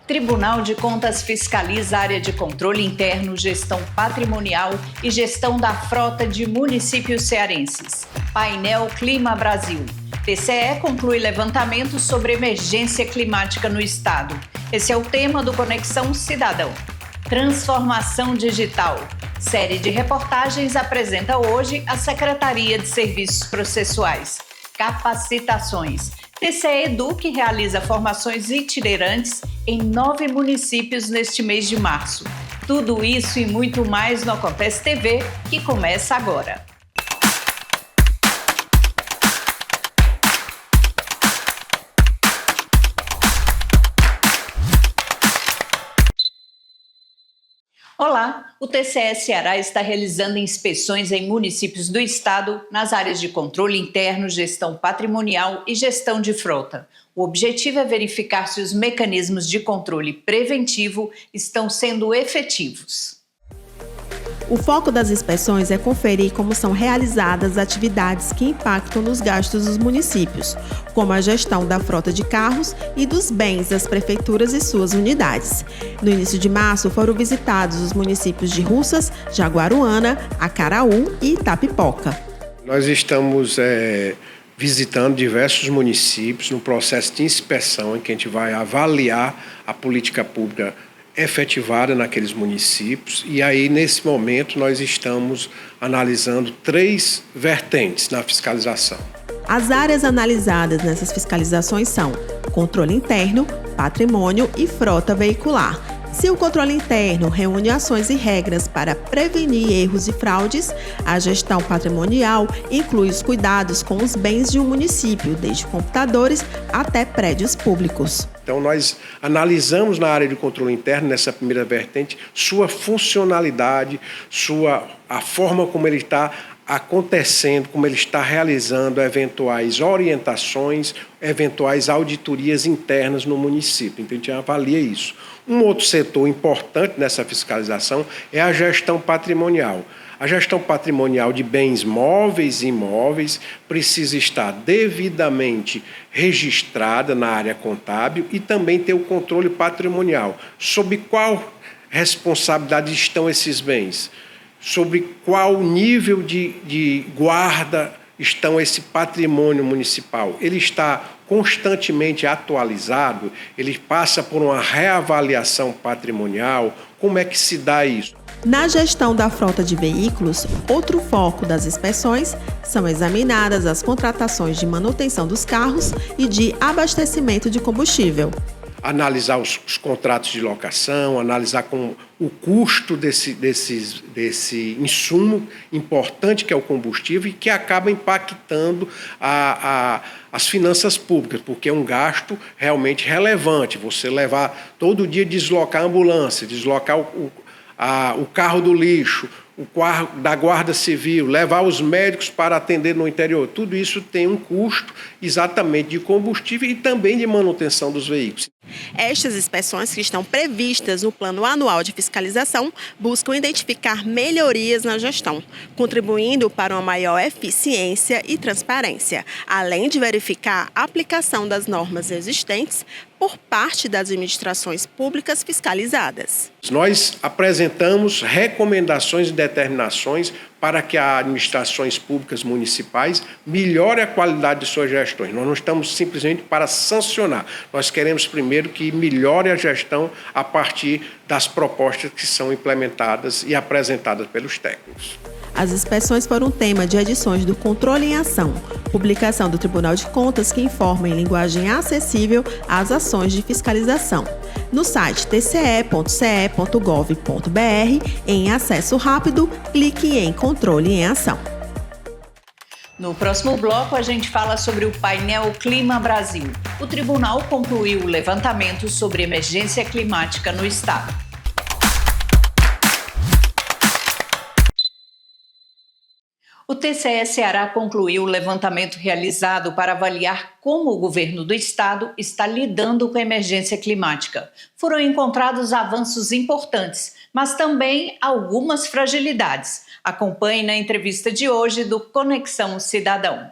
Tribunal de Contas fiscaliza a área de controle interno, gestão patrimonial e gestão da frota de municípios cearenses. Painel Clima Brasil. TCE conclui levantamento sobre emergência climática no estado. Esse é o tema do Conexão Cidadão. Transformação digital. Série de reportagens apresenta hoje a Secretaria de Serviços Processuais. Capacitações. TCE Educ realiza formações itinerantes em 9 municípios neste mês de março. Tudo isso e muito mais no Acontece TV, que começa agora. Olá, o TCE Ceará está realizando inspeções em municípios do estado nas áreas de controle interno, gestão patrimonial e gestão de frota. O objetivo é verificar se os mecanismos de controle preventivo estão sendo efetivos. O foco das inspeções é conferir como são realizadas atividades que impactam nos gastos dos municípios, como a gestão da frota de carros e dos bens das prefeituras e suas unidades. No início de março foram visitados os municípios de Russas, Jaguaruana, Acaraú e Itapipoca. Nós estamos visitando diversos municípios no processo de inspeção em que a gente vai avaliar a política pública efetivada naqueles municípios, e aí nesse momento nós estamos analisando 3 vertentes na fiscalização. As áreas analisadas nessas fiscalizações são controle interno, patrimônio e frota veicular. Se o controle interno reúne ações e regras para prevenir erros e fraudes, a gestão patrimonial inclui os cuidados com os bens de um município, desde computadores até prédios públicos. Então, nós analisamos na área de controle interno, nessa primeira vertente, sua funcionalidade, a forma como ele está acontecendo, como ele está realizando eventuais orientações, eventuais auditorias internas no município. Então, a gente avalia isso. Um outro setor importante nessa fiscalização é a gestão patrimonial. A gestão patrimonial de bens móveis e imóveis precisa estar devidamente registrada na área contábil e também ter o controle patrimonial. Sob qual responsabilidade estão esses bens? Sobre qual nível de guarda estão esse patrimônio municipal? Ele está constantemente atualizado? Ele passa por uma reavaliação patrimonial? Como é que se dá isso? Na gestão da frota de veículos, outro foco das inspeções são examinadas as contratações de manutenção dos carros e de abastecimento de combustível. Analisar os contratos de locação, analisar com o custo desse insumo importante que é o combustível e que acaba impactando as finanças públicas, porque é um gasto realmente relevante. Você levar todo dia, deslocar a ambulância, deslocar o carro do lixo, o carro da Guarda Civil, levar os médicos para atender no interior, tudo isso tem um custo exatamente de combustível e também de manutenção dos veículos. Estas inspeções que estão previstas no Plano Anual de Fiscalização buscam identificar melhorias na gestão, contribuindo para uma maior eficiência e transparência, além de verificar a aplicação das normas existentes por parte das administrações públicas fiscalizadas. Nós apresentamos recomendações e determinações para que as administrações públicas municipais melhorem a qualidade de suas gestões. Nós não estamos simplesmente para sancionar. Nós queremos primeiro que melhore a gestão a partir das propostas que são implementadas e apresentadas pelos técnicos. As inspeções foram tema de edições do Controle em Ação, publicação do Tribunal de Contas que informa em linguagem acessível as ações de fiscalização. No site tce.ce.gov.br, em acesso rápido, clique em Controle em Ação. No próximo bloco, a gente fala sobre o painel Clima Brasil. O tribunal concluiu o levantamento sobre emergência climática no estado. O TCE Ceará concluiu o levantamento realizado para avaliar como o governo do estado está lidando com a emergência climática. Foram encontrados avanços importantes, mas também algumas fragilidades. Acompanhe na entrevista de hoje do Conexão Cidadão.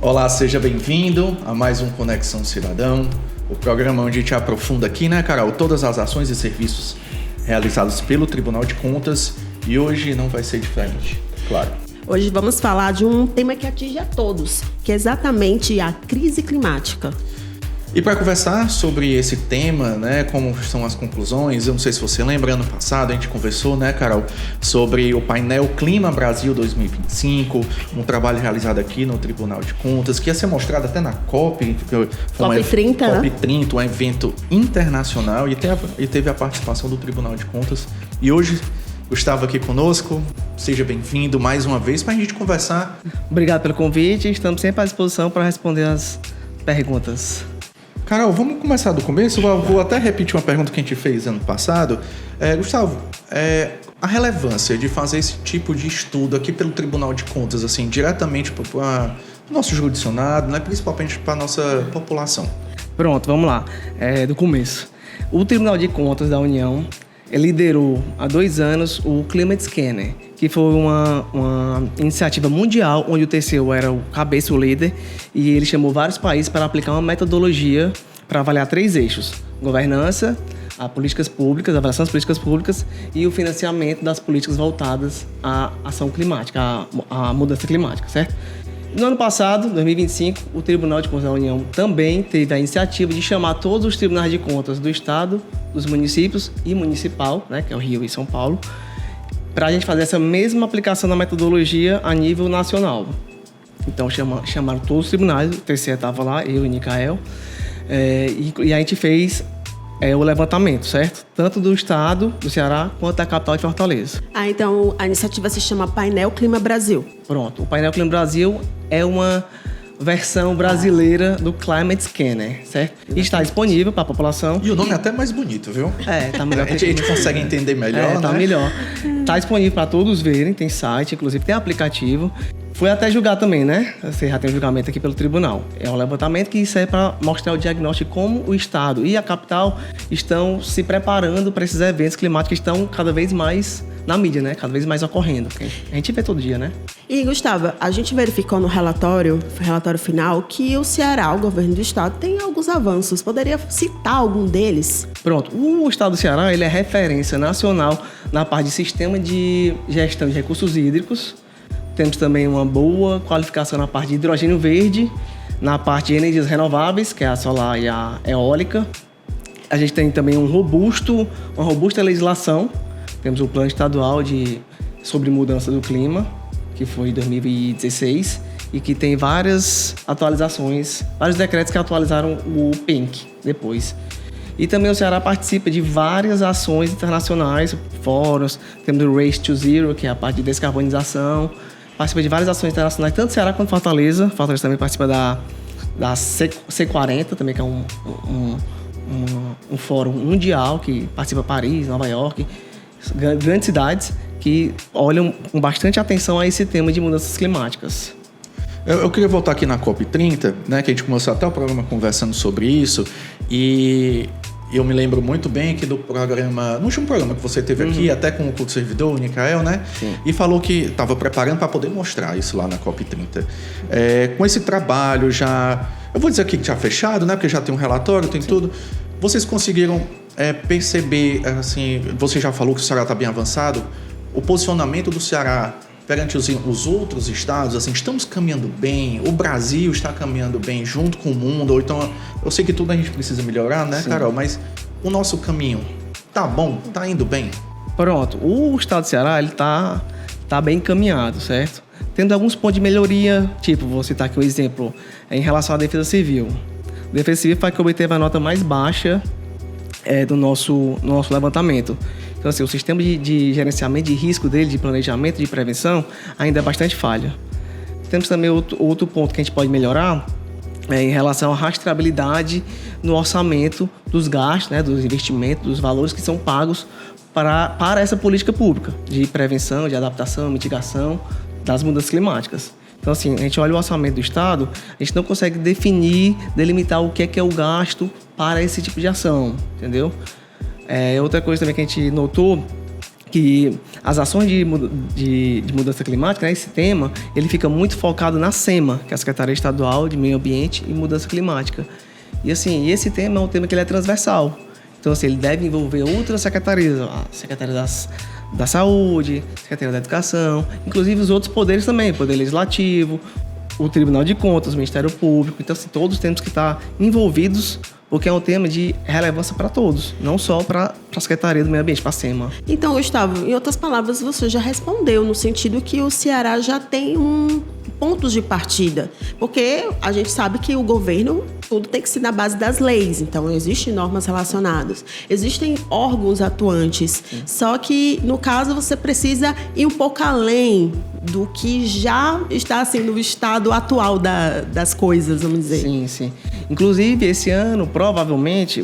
Olá, seja bem-vindo a mais um Conexão Cidadão, o programa onde a gente aprofunda aqui, né, Carol, todas as ações e serviços realizados pelo Tribunal de Contas, e hoje não vai ser diferente, claro. Hoje vamos falar de um tema que atinge a todos, que é exatamente a crise climática. E para conversar sobre esse tema, né, como são as conclusões, eu não sei se você lembra, ano passado a gente conversou, né, Carol, sobre o painel Clima Brasil 2025, um trabalho realizado aqui no Tribunal de Contas, que ia ser mostrado até na COP, COP 30, COP 30, um evento internacional, e teve a participação do Tribunal de Contas. E hoje, Gustavo aqui conosco, seja bem-vindo mais uma vez para a gente conversar. Obrigado pelo convite, estamos sempre à disposição para responder as perguntas. Carol, vamos começar do começo? Vou até repetir uma pergunta que a gente fez ano passado. Gustavo, a relevância de fazer esse tipo de estudo aqui pelo Tribunal de Contas, assim, diretamente para o nosso jurisdicionado, né, principalmente para a nossa população. Pronto, vamos lá. Do começo. O Tribunal de Contas da União liderou há 2 anos o Climate Scanner, que foi uma iniciativa mundial onde o TCU era o cabeça, o líder, e ele chamou vários países para aplicar uma metodologia para avaliar 3 eixos: governança, a políticas públicas, a avaliação das políticas públicas e o financiamento das políticas voltadas à ação climática, à mudança climática, certo? No ano passado, 2025, o Tribunal de Contas da União também teve a iniciativa de chamar todos os tribunais de contas do Estado, dos municípios e municipal, né, que é o Rio e São Paulo, para a gente fazer essa mesma aplicação da metodologia a nível nacional. Então, chamaram todos os tribunais, o TCE estava lá, eu e o Micael, e a gente fez o levantamento, certo? Tanto do Estado, do Ceará, quanto da capital de Fortaleza. Então a iniciativa se chama Painel Clima Brasil. Pronto, o Painel Clima Brasil é uma versão brasileira do Climate Scanner, certo? E está disponível para a população. E o nome é até mais bonito, viu? Tá melhor. A gente consegue entender melhor, tá né? melhor. Tá disponível para todos verem, tem site, inclusive tem aplicativo. Foi até julgar também, né? Você já tem um julgamento aqui pelo tribunal. É um levantamento que serve para mostrar o diagnóstico de como o Estado e a capital estão se preparando para esses eventos climáticos que estão cada vez mais na mídia, né? Cada vez mais ocorrendo. A gente vê todo dia, né? E, Gustavo, a gente verificou no relatório final, que o Ceará, o governo do Estado, tem alguns avanços. Poderia citar algum deles? Pronto. O Estado do Ceará, ele é referência nacional na parte de sistema de gestão de recursos hídricos. Temos também uma boa qualificação na parte de hidrogênio verde, na parte de energias renováveis, que é a solar e a eólica. A gente tem também uma robusta legislação. Temos o Plano Estadual sobre Mudança do Clima, que foi em 2016, e que tem várias atualizações, vários decretos que atualizaram o PENC depois. E também o Ceará participa de várias ações internacionais, fóruns. Temos o Race to Zero, que é a parte de descarbonização. Participa de várias ações internacionais, tanto Ceará quanto Fortaleza. Fortaleza também participa da C40, também, que é um fórum mundial que participa Paris, Nova York, grandes cidades que olham com bastante atenção a esse tema de mudanças climáticas. Eu queria voltar aqui na COP 30, né, que a gente começou até o programa conversando sobre isso, e eu me lembro muito bem aqui do programa, no último programa que você teve aqui, até com o culto servidor, o Micael, né? Sim. E falou que estava preparando para poder mostrar isso lá na COP 30. Com esse trabalho já, eu vou dizer aqui que já fechado, né? Porque já tem um relatório, tem tudo. Vocês conseguiram perceber, assim, você já falou que o Ceará está bem avançado, o posicionamento do Ceará perante os outros estados, assim, estamos caminhando bem, o Brasil está caminhando bem junto com o mundo, ou então, eu sei que tudo a gente precisa melhorar, né, Sim. Carol? Mas o nosso caminho tá bom, tá indo bem? Pronto, o estado do Ceará, ele tá bem encaminhado, certo? Tendo alguns pontos de melhoria, tipo, vou citar aqui um exemplo, em relação à Defesa Civil. A Defesa Civil foi a que obteve a nota mais baixa do nosso levantamento. Então, assim, o sistema de gerenciamento de risco dele, de planejamento, de prevenção, ainda é bastante falha. Temos também outro ponto que a gente pode melhorar em relação à rastreabilidade no orçamento dos gastos, né, dos investimentos, dos valores que são pagos para essa política pública de prevenção, de adaptação, mitigação das mudanças climáticas. Então, assim, a gente olha o orçamento do Estado, a gente não consegue delimitar o que é o gasto para esse tipo de ação, entendeu? Outra coisa também que a gente notou, que as ações de mudança climática, né, esse tema, ele fica muito focado na SEMA, que é a Secretaria Estadual de Meio Ambiente e Mudança Climática. E assim, esse tema é um tema que ele é transversal. Então, assim, ele deve envolver outras secretarias, a Secretaria da Saúde, a Secretaria da Educação, inclusive os outros poderes também, o Poder Legislativo, o Tribunal de Contas, o Ministério Público. Então, assim, todos temos que estar envolvidos, porque é um tema de relevância para todos, não só para a Secretaria do Meio Ambiente, para a SEMA. Então, Gustavo, em outras palavras, você já respondeu, no sentido que o Ceará já tem pontos de partida, porque a gente sabe que o governo, tudo tem que ser na base das leis, então existem normas relacionadas, existem órgãos atuantes, só que no caso você precisa ir um pouco além do que já está assim no estado atual das coisas, vamos dizer. Sim, sim. Inclusive, esse ano, provavelmente,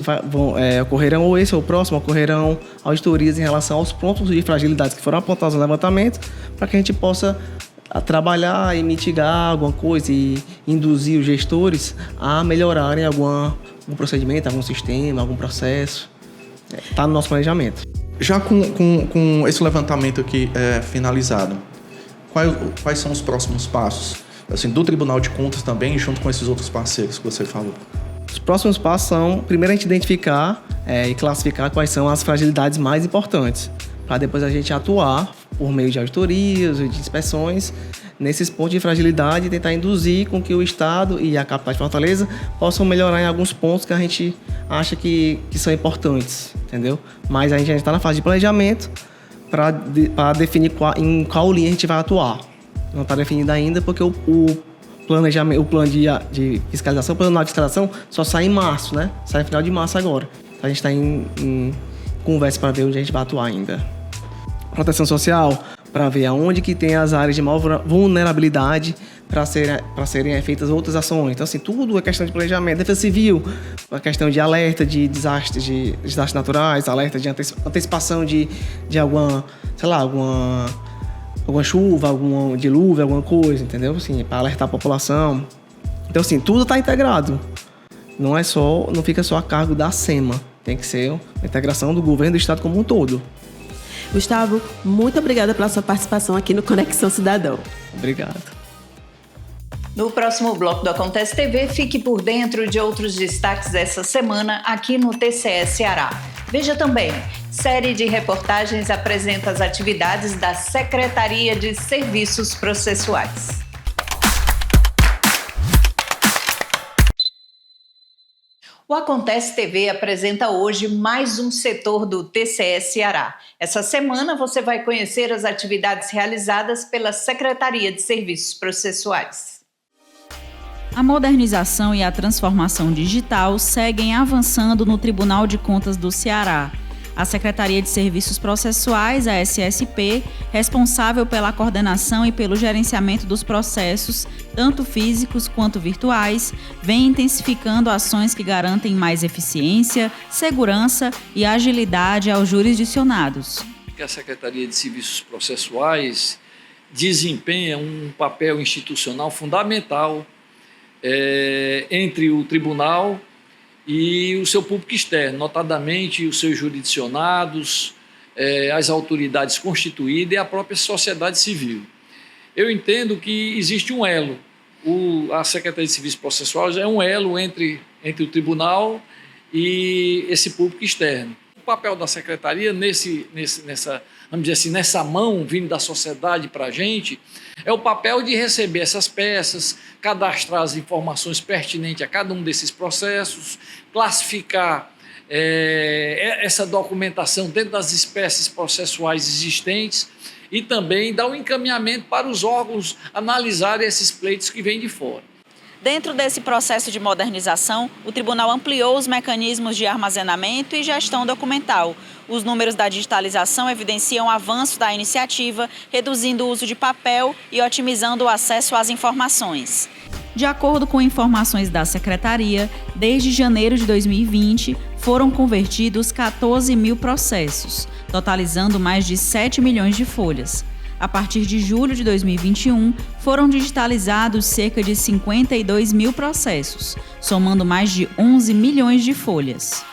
ocorrerão, ou esse ou o próximo, ocorrerão auditorias em relação aos pontos de fragilidades que foram apontados no levantamento, para que a gente possa trabalhar e mitigar alguma coisa e induzir os gestores a melhorarem algum procedimento, algum sistema, algum processo. Está no nosso planejamento. Já com esse levantamento aqui finalizado, quais são os próximos passos? Assim, do Tribunal de Contas também, junto com esses outros parceiros que você falou. Os próximos passos são, primeiro, a gente identificar e classificar quais são as fragilidades mais importantes, para depois a gente atuar por meio de auditorias e de inspeções nesses pontos de fragilidade e tentar induzir com que o Estado e a capital de Fortaleza possam melhorar em alguns pontos que a gente acha que são importantes, entendeu? Mas a gente ainda está na fase de planejamento para definir em qual linha a gente vai atuar. Não está definido ainda porque o planejamento, o plano de fiscalização, o plano de fiscalização só sai em março, né? Sai no final de março agora. Então a gente está em conversa para ver onde a gente vai atuar ainda. Proteção social, para ver aonde que tem as áreas de maior vulnerabilidade para serem feitas outras ações. Então, assim, tudo é questão de planejamento. Defesa civil, a questão de alerta de desastres naturais, alerta de antecipação de alguma, sei lá, alguma chuva, algum dilúvio, alguma coisa, entendeu? Assim, para alertar a população. Então, assim, tudo está integrado. Não fica só a cargo da SEMA. Tem que ser uma integração do governo do estado como um todo. Gustavo, muito obrigada pela sua participação aqui no Conexão Cidadão. Obrigado. No próximo bloco do Acontece TV, fique por dentro de outros destaques dessa semana aqui no TCE Ceará. Veja também, série de reportagens apresenta as atividades da Secretaria de Serviços Processuais. O Acontece TV apresenta hoje mais um setor do TCE Ceará. Essa semana você vai conhecer as atividades realizadas pela Secretaria de Serviços Processuais. A modernização e a transformação digital seguem avançando no Tribunal de Contas do Ceará. A Secretaria de Serviços Processuais, a SSP, responsável pela coordenação e pelo gerenciamento dos processos, tanto físicos quanto virtuais, vem intensificando ações que garantem mais eficiência, segurança e agilidade aos jurisdicionados. A Secretaria de Serviços Processuais desempenha um papel institucional fundamental entre o tribunal e o seu público externo, notadamente os seus jurisdicionados, as autoridades constituídas e a própria sociedade civil. Eu entendo que existe um elo. A Secretaria de Serviços Processuais é um elo entre o tribunal e esse público externo. O papel da Secretaria vamos dizer assim, nessa mão vindo da sociedade para a gente, é o papel de receber essas peças, cadastrar as informações pertinentes a cada um desses processos, classificar essa documentação dentro das espécies processuais existentes e também dar um encaminhamento para os órgãos analisarem esses pleitos que vêm de fora. Dentro desse processo de modernização, o tribunal ampliou os mecanismos de armazenamento e gestão documental. Os números da digitalização evidenciam o avanço da iniciativa, reduzindo o uso de papel e otimizando o acesso às informações. De acordo com informações da Secretaria, desde janeiro de 2020, foram convertidos 14 mil processos, totalizando mais de 7 milhões de folhas. A partir de julho de 2021, foram digitalizados cerca de 52 mil processos, somando mais de 11 milhões de folhas.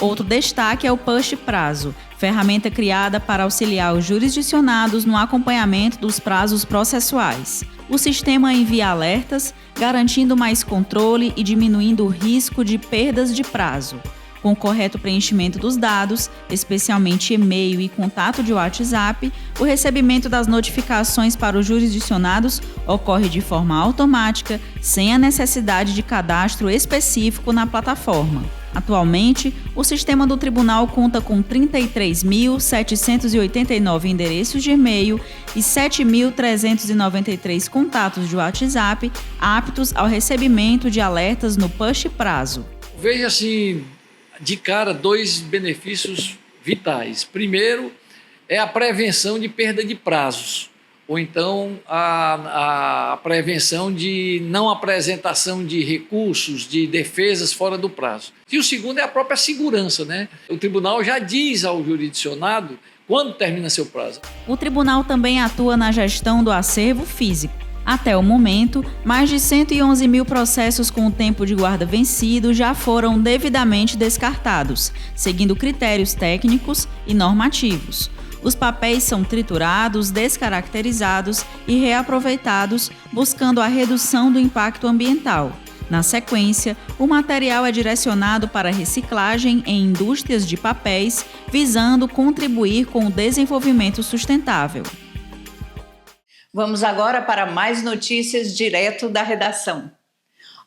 Outro destaque é o Push Prazo, ferramenta criada para auxiliar os jurisdicionados no acompanhamento dos prazos processuais. O sistema envia alertas, garantindo mais controle e diminuindo o risco de perdas de prazo. Com o correto preenchimento dos dados, especialmente e-mail e contato de WhatsApp, o recebimento das notificações para os jurisdicionados ocorre de forma automática, sem a necessidade de cadastro específico na plataforma. Atualmente, o sistema do tribunal conta com 33.789 endereços de e-mail e 7.393 contatos de WhatsApp aptos ao recebimento de alertas no Push Prazo. Veja assim, de cara, 2 benefícios vitais. Primeiro, é a prevenção de perda de prazos, ou então a prevenção de não apresentação de recursos, de defesas fora do prazo. E o segundo é a própria segurança, né? O tribunal já diz ao jurisdicionado quando termina seu prazo. O tribunal também atua na gestão do acervo físico. Até o momento, mais de 111 mil processos com o tempo de guarda vencido já foram devidamente descartados, seguindo critérios técnicos e normativos. Os papéis são triturados, descaracterizados e reaproveitados, buscando a redução do impacto ambiental. Na sequência, o material é direcionado para reciclagem em indústrias de papéis, visando contribuir com o desenvolvimento sustentável. Vamos agora para mais notícias direto da redação.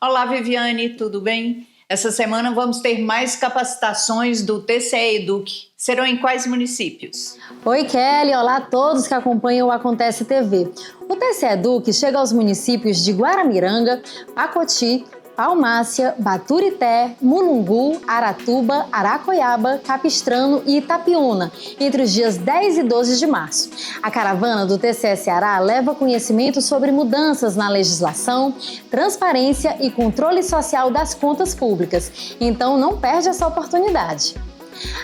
Olá, Viviane, tudo bem? Essa semana vamos ter mais capacitações do TCE Educ. Serão em quais municípios? Oi, Kelly. Olá a todos que acompanham o Acontece TV. O TCE Educ chega aos municípios de Guaramiranga, Pacoti, Palmácia, Baturité, Mulungu, Aratuba, Aracoiaba, Capistrano e Itapiúna, entre os dias 10 e 12 de março. A caravana do TCE Ceará leva conhecimento sobre mudanças na legislação, transparência e controle social das contas públicas. Então não perde essa oportunidade.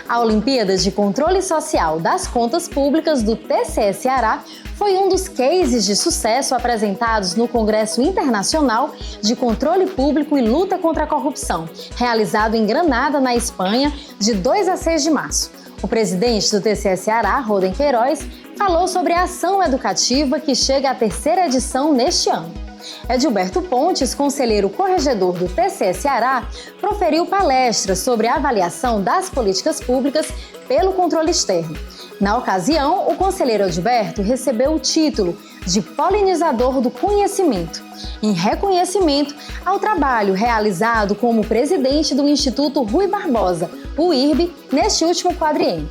A Olimpíadas de Controle Social das Contas Públicas do TCE Ceará foi um dos cases de sucesso apresentados no Congresso Internacional de Controle Público e Luta contra a Corrupção, realizado em Granada, na Espanha, de 2 a 6 de março. O presidente do TCE Ceará, Roden Queiroz, falou sobre a ação educativa que chega à 3ª edição neste ano. Edilberto Pontes, conselheiro corregedor do TCE Ceará, proferiu palestras sobre a avaliação das políticas públicas pelo controle externo. Na ocasião, o conselheiro Edilberto recebeu o título de Polinizador do Conhecimento, em reconhecimento ao trabalho realizado como presidente do Instituto Rui Barbosa, o IRB, neste último quadriênio.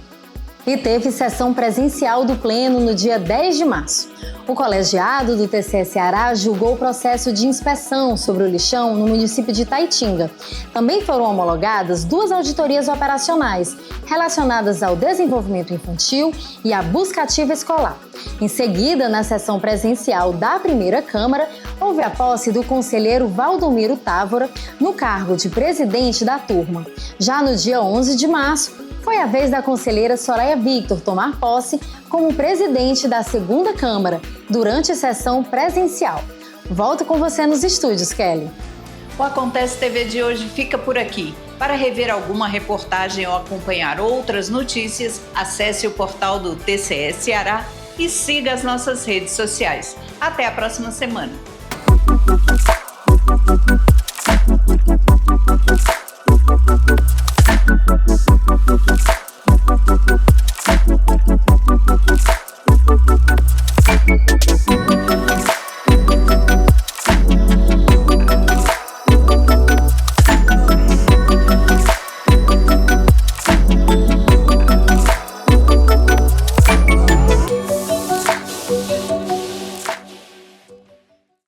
E teve sessão presencial do Pleno no dia 10 de março. O colegiado do TCE Ceará julgou o processo de inspeção sobre o lixão no município de Itaitinga. Também foram homologadas 2 auditorias operacionais relacionadas ao desenvolvimento infantil e à busca ativa escolar. Em seguida, na sessão presencial da primeira Câmara, houve a posse do conselheiro Valdomiro Távora no cargo de presidente da turma. Já no dia 11 de março, foi a vez da conselheira Soraya Victor tomar posse como presidente da segunda Câmara, durante a sessão presencial. Volto com você nos estúdios, Kelly. O Acontece TV de hoje fica por aqui. Para rever alguma reportagem ou acompanhar outras notícias, acesse o portal do TCE Ceará e siga as nossas redes sociais. Até a próxima semana.